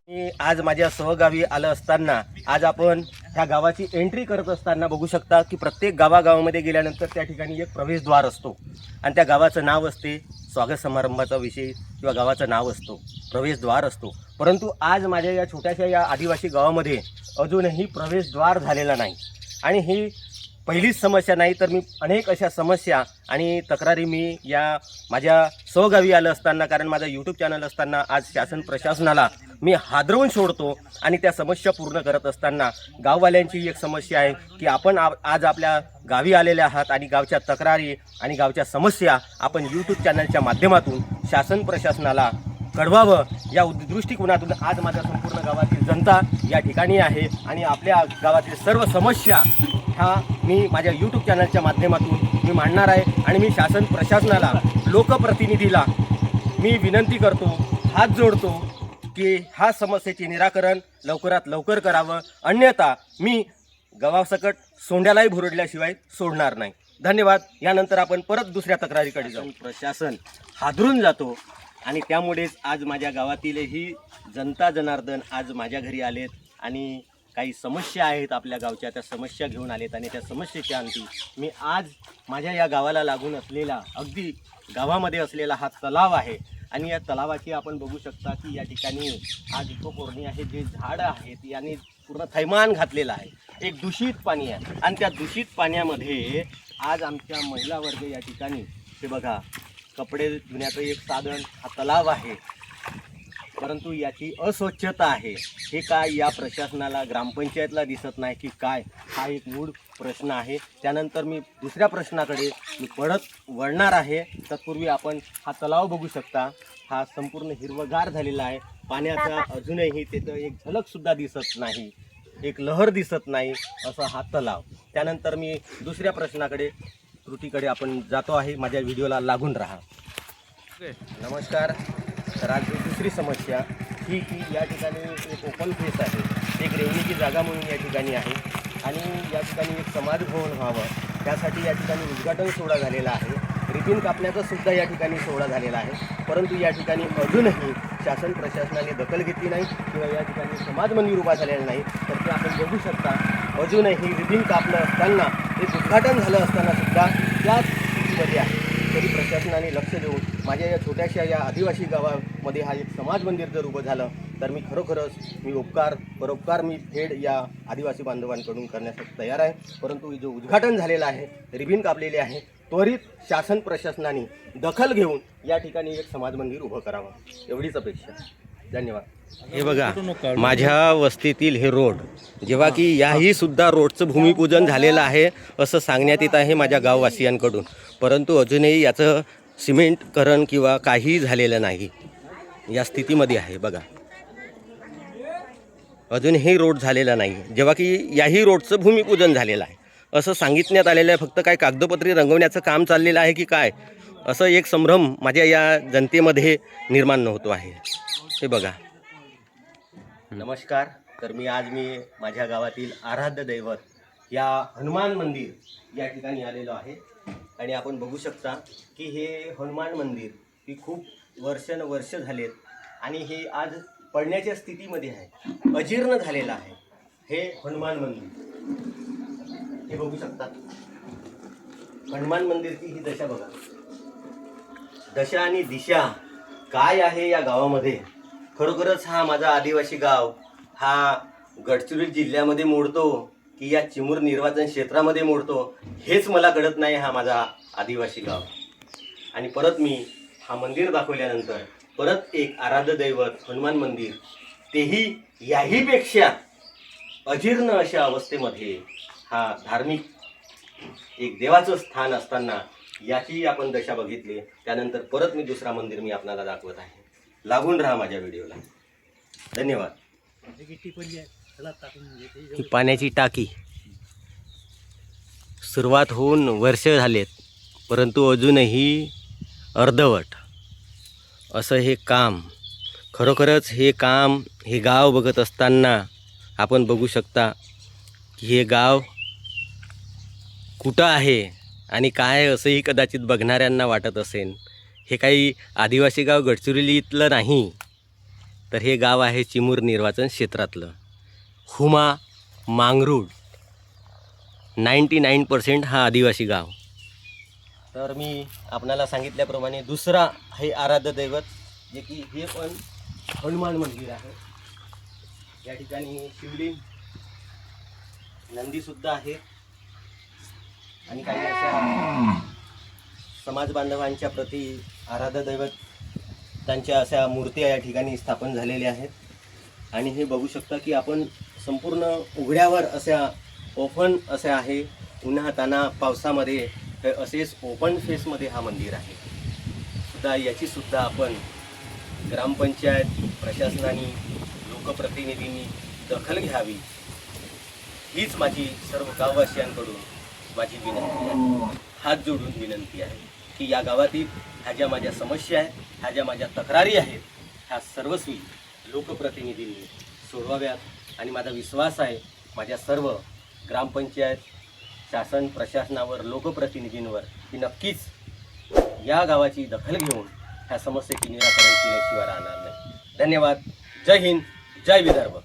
मी आज माझ्या सहगावी आलं असताना आज आपण ह्या गावाची एंट्री करत असताना बघू शकता की प्रत्येक गावागावामध्ये गेल्यानंतर त्या ठिकाणी एक प्रवेशद्वार असतो आणि त्या गावाचं नाव असते, स्वागत समारंभाचा विषय किंवा गावाचं नाव असतो, प्रवेशद्वार असतो. परंतु आज माझ्या या छोट्याशा या आदिवासी गावामध्ये अजूनही प्रवेशद्वार झालेला नाही. आणि ही पहिलीच समस्या नाही तर मी अनेक अशा समस्या आणि तक्रारी मी या माझ्या सहगावी आलं असताना, कारण माझा यूट्यूब चॅनल असताना आज शासन प्रशासनाला मी हादरवून सोडतो. आणि त्या समस्या पूर्ण करत असताना गाववाल्यांची एक समस्या आहे की आपण आज आपल्या गावी आलेले आहात आणि गावच्या तक्रारी आणि गावच्या समस्या आपण यूट्यूब चॅनलच्या माध्यमातून शासन प्रशासनाला कळवावं या दृष्टिकोनातून आज माझ्या संपूर्ण गावातील जनता या ठिकाणी आहे. आणि आपल्या गावातील सर्व समस्या ह्या मी माझ्या यूट्यूब चॅनलच्या माध्यमातून मी मांडणार आहे. आणि मी शासन प्रशासनाला, लोकप्रतिनिधीला मी विनंती करतो, हात जोडतो की ह्या समस्येचे निराकरण लवकरात लवकर करावं, अन्यथा मी गावासकट सोंड्यालाही भुरडल्याशिवाय सोडणार नाही. धन्यवाद. यानंतर आपण परत दुसऱ्या तक्रारीकडे जाऊ. प्रशासन हादरून जातो आणि त्यामुळेच आज माझ्या गावातीलही जनता जनार्दन आज माझ्या घरी आलेत आणि काही समस्या आहेत आपल्या गावच्या, त्या समस्या घेऊन आलेत. आणि त्या समस्येच्या अंती मी आज माझ्या या गावाला लागून असलेला, अगदी गावामध्ये असलेला हा तलाव आहे. आणि या तलावाची आपण बघू शकता की या ठिकाणी आज इकोपोर्णी आहे, जे झाडं आहेत याने पूर्ण थैमान घातलेलं आहे. एक दूषित पाणी आहे आणि त्या दूषित पाण्यामध्ये आज आमच्या महिला वर्ग या ठिकाणी, हे बघा, कपडे धुण्याचं एक साधन हा तलाव आहे, परंतु याची अस्वच्छता आहे. हे काय या प्रशासनाला, ग्रामपंचायतला दिसत नाही की काय? हा एक मूळ प्रश्न आहे. त्यानंतर मी दुसऱ्या प्रश्नाकडे मी परत वळणार आहे. तत्पूर्वी आपण हा तलाव बघू शकता. हा संपूर्ण हिरवगार झालेला आहे. पाण्याचा अजूनही तिथं एक झलकसुद्धा दिसत नाही, एक लहर दिसत नाही असा हा तलाव. त्यानंतर मी दुसऱ्या प्रश्नाकडे, त्रुटीकडे आपण जातो आहे. माझ्या व्हिडिओला लागून राहा. नमस्कार. तर आज दुसरी समस्या ही की या ठिकाणी एक ओपन प्लेस आहे, एक रेवणीची जागा म्हणून या ठिकाणी आहे. आणि या ठिकाणी एक समाज भवन व्हावं, त्यासाठी या ठिकाणी उद्घाटन सोहळा झालेला आहे. रिबीन कापण्याचा सुद्धा या ठिकाणी सोहळा झालेला आहे. परंतु या ठिकाणी अजूनही शासन प्रशासनाने दखल घेतली नाही किंवा या ठिकाणी समाज मंदिर उभा झालेला नाही. तर ते आपण बघू शकता. अजूनही रिबीन कापलं असताना, एक उद्घाटन झालं असताना सुद्धा त्याच स्थितीमध्ये आहे. तरी प्रशासनाने लक्ष देऊन माझ्या या छोट्याशा या आदिवासी गावामध्ये हा एक समाज मंदिर जर उभं झालं तर मी खरोखरच परोपकार मी थेट या आदिवासी बांधवांकडून करण्यासाठी तयार आहे. परंतु जो उद्घाटन झालेलं आहे, रिबीन कापलेली आहे, त्वरित शासन प्रशासनाने दखल घेऊन या ठिकाणी एक समाज मंदिर उभं करावं, एवढीच अपेक्षा. धन्यवाद. हे बघा, माझ्या वस्तीतील हे रोड, जेव्हा की याही सुद्धा रोडचं भूमिपूजन झालेलं आहे असं सांगण्यात येत आहे माझ्या गाववासियांकडून, परंतु अजूनही याचं सिमेंटकरण किंवा काही झालेलं नाही या स्थितीमध्ये आहे. बघा, अजूनही रोड झालेला नाही, जेव्हा की याही रोडचं भूमिपूजन झालेलं आहे असं सांगितण्यात आलेलं आहे. फक्त काय कागदपत्री रंगवण्याचं काम चाललेलं आहे की काय, असं एक संभ्रम माझ्या या जनतेमध्ये निर्माण होतो आहे. हे बघा. नमस्कार. तर मी माझ्या गावातील आराध्य दैवत या हनुमान मंदिर या ठिकाणी आलेलो आहे. आणि आपण बघू शकता की हे हनुमान मंदिर ही खूप वर्ष झालेत आणि हे आज पडण्याच्या स्थितीमध्ये आहे, अजीर्ण झालेलं आहे हे हनुमान मंदिर. हे बघू शकता, हनुमान मंदिरची ही दशा बघा. दशा आणि दिशा काय आहे या गावामध्ये. खरोखरच हा माझा आदिवासी गाव हा गडचिरोली जिल्ह्यामध्ये मोडतो की या चिमूर निर्वाचन क्षेत्रामध्ये मोडतो हेच मला कळत नाही. हा माझा आदिवासी गाव. आणि परत मी हा मंदिर दाखवल्यानंतर परत एक आराध्य दैवत हनुमान मंदिर, तेही याहीपेक्षा अजीर्ण अशा अवस्थेमध्ये, हा धार्मिक एक देवाचं स्थान असताना याची आपण दशा बघितली. त्यानंतर परत मी दुसरा मंदिर मी आपल्याला दाखवत आहे. लागून राहा माझ्या व्हिडिओला. धन्यवाद. ही पाण्याची टाकी सुरुवात होऊन वर्ष झालेत, परंतु अजूनही अर्धवट असं हे काम. खरोखरच हे काम, हे गाव बघत असताना आपण बघू शकता की हे गाव कुठं आहे आणि काय असंही कदाचित बघणाऱ्यांना वाटत असेल. हे काही आदिवासी गाव गडचिरोली इथलं नाही, तर हे गाव आहे चिमूर निर्वाचन क्षेत्रातलं हुमा मांगरूळ. 99% हा आदिवासी गाव. तर मी आपणाला सांगितल्याप्रमाणे दुसरा हे आराध्य दैवत जे की हे पण हनुमान मंदिर आहे. या ठिकाणी शिवलिंग नंदीसुद्धा आहे आणि काही अशा समाज बांधवांच्या प्रती आराध्य दैवत त्यांच्या अशा मूर्त्या या ठिकाणी स्थापन झालेल्या आहेत. आणि हे बघू शकता की आपण संपूर्ण उघड्यावर अशा ओपन असे आहे. उन्हा ताना पावसामध्ये हे असेच ओपन फेसमध्ये हा मंदिर आहे सुद्धा. याची सुद्धा आपण ग्रामपंचायत प्रशासनाने लोकप्रतिनिधींनी दखल घ्यावी हीच माझी सर्व गाववासियांकडून माझी विनंती आहे. हात जोडून विनंती आहे की या गावातील ह्या ज्या माझ्या समस्या आहेत, ह्या ज्या माझ्या तक्रारी आहेत, ह्या सर्वस्वी लोकप्रतिनिधींनी सोडवाव्यात. आणि माझा विश्वास आहे माझ्या सर्व ग्रामपंचायत शासन प्रशासनावर लोकप्रतिनिधींवर की नक्कीच या गावाची दखल घेऊन ह्या समस्येचे निराकरण केल्याशिवाय राहणार नाही. धन्यवाद. जय हिंद, जय विदर्भ.